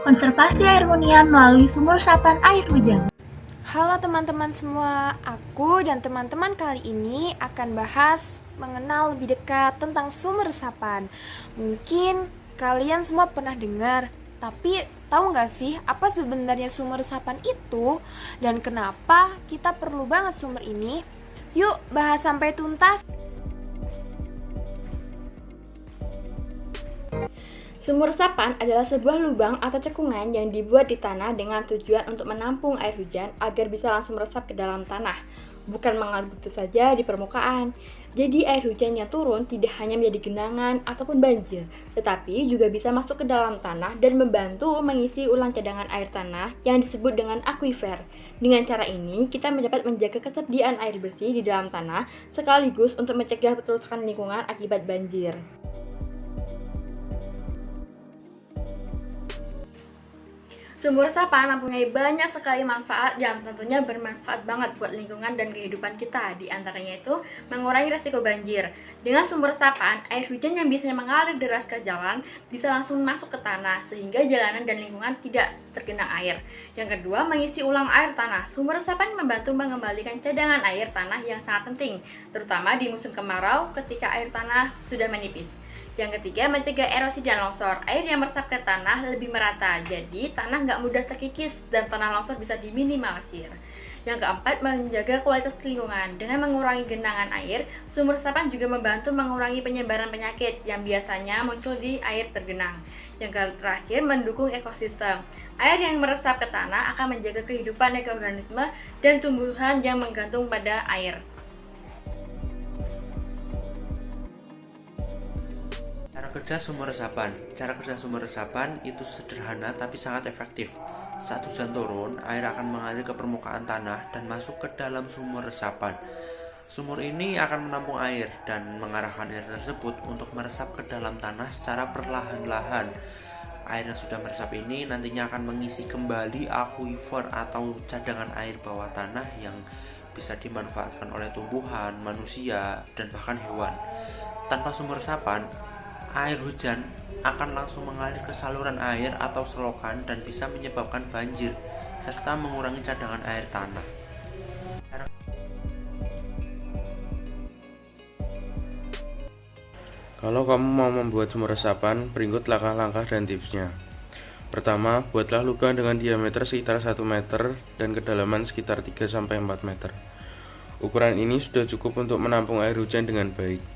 konservasi air hunian melalui sumur resapan air hujan. Halo teman-teman semua, aku dan teman-teman kali ini akan bahas mengenal lebih dekat tentang sumur resapan. Mungkin kalian semua pernah dengar, tapi tahu nggak sih apa sebenarnya sumur resapan itu dan kenapa kita perlu banget sumur ini? Yuk bahas sampai tuntas. Sumur resapan adalah sebuah lubang atau cekungan yang dibuat di tanah dengan tujuan untuk menampung air hujan agar bisa langsung meresap ke dalam tanah, bukan mengalir begitu saja di permukaan. Jadi air hujan yang turun tidak hanya menjadi genangan ataupun banjir, tetapi juga bisa masuk ke dalam tanah dan membantu mengisi ulang cadangan air tanah yang disebut dengan akuifer. Dengan cara ini, kita dapat menjaga ketersediaan air bersih di dalam tanah sekaligus untuk mencegah kerusakan lingkungan akibat banjir. Sumur resapan mempunyai banyak sekali manfaat yang tentunya bermanfaat banget buat lingkungan dan kehidupan kita. Di antaranya itu mengurangi resiko banjir. Dengan sumur resapan, air hujan yang biasanya mengalir deras ke jalan bisa langsung masuk ke tanah sehingga jalanan dan lingkungan tidak tergenang air. Yang kedua, mengisi ulang air tanah. Sumur resapan membantu mengembalikan cadangan air tanah yang sangat penting, terutama di musim kemarau ketika air tanah sudah menipis. Yang ketiga, mencegah erosi dan longsor. Air yang meresap ke tanah lebih merata, jadi tanah nggak mudah terkikis dan tanah longsor bisa diminimalisir. Yang keempat, menjaga kualitas lingkungan. Dengan mengurangi genangan air, sumur resapan juga membantu mengurangi penyebaran penyakit yang biasanya muncul di air tergenang. Yang terakhir, mendukung ekosistem. Air yang meresap ke tanah akan menjaga kehidupan ekoorganisme dan tumbuhan yang menggantung pada air. Cara kerja sumur resapan itu sederhana tapi sangat efektif. Saat hujan turun, air akan mengalir ke permukaan tanah dan masuk ke dalam sumur resapan. Sumur ini akan menampung air dan mengarahkan air tersebut untuk meresap ke dalam tanah secara perlahan-lahan. Air yang sudah meresap ini nantinya akan mengisi kembali akuifer atau cadangan air bawah tanah yang bisa dimanfaatkan oleh tumbuhan, manusia, dan bahkan hewan. Tanpa sumur resapan, air hujan akan langsung mengalir ke saluran air atau selokan dan bisa menyebabkan banjir serta mengurangi cadangan air tanah. Kalau kamu mau membuat sumur resapan, berikut langkah-langkah dan tipsnya. Pertama, buatlah lubang dengan diameter sekitar 1 meter dan kedalaman sekitar 3-4 meter. Ukuran ini sudah cukup untuk menampung air hujan dengan baik.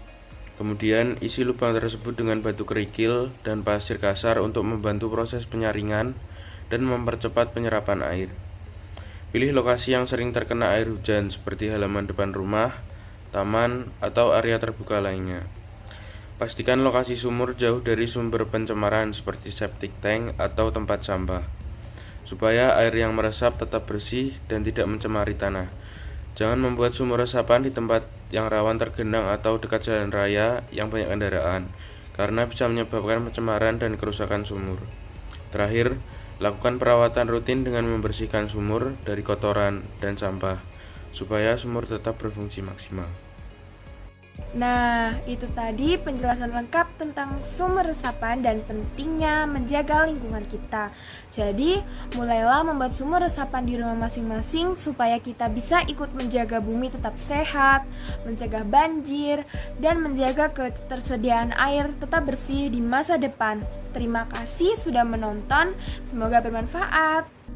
Kemudian, isi lubang tersebut dengan batu kerikil dan pasir kasar untuk membantu proses penyaringan dan mempercepat penyerapan air. Pilih lokasi yang sering terkena air hujan seperti halaman depan rumah, taman, atau area terbuka lainnya. Pastikan lokasi sumur jauh dari sumber pencemaran seperti septic tank atau tempat sampah, supaya air yang meresap tetap bersih dan tidak mencemari tanah. Jangan membuat sumur resapan di tempat yang rawan tergenang atau dekat jalan raya yang banyak kendaraan, karena bisa menyebabkan pencemaran dan kerusakan sumur. Terakhir, lakukan perawatan rutin dengan membersihkan sumur dari kotoran dan sampah, supaya sumur tetap berfungsi maksimal. Nah, itu tadi penjelasan lengkap tentang sumur resapan dan pentingnya menjaga lingkungan kita. Jadi, mulailah membuat sumur resapan di rumah masing-masing supaya kita bisa ikut menjaga bumi tetap sehat, mencegah banjir, dan menjaga ketersediaan air tetap bersih di masa depan. Terima kasih sudah menonton, semoga bermanfaat.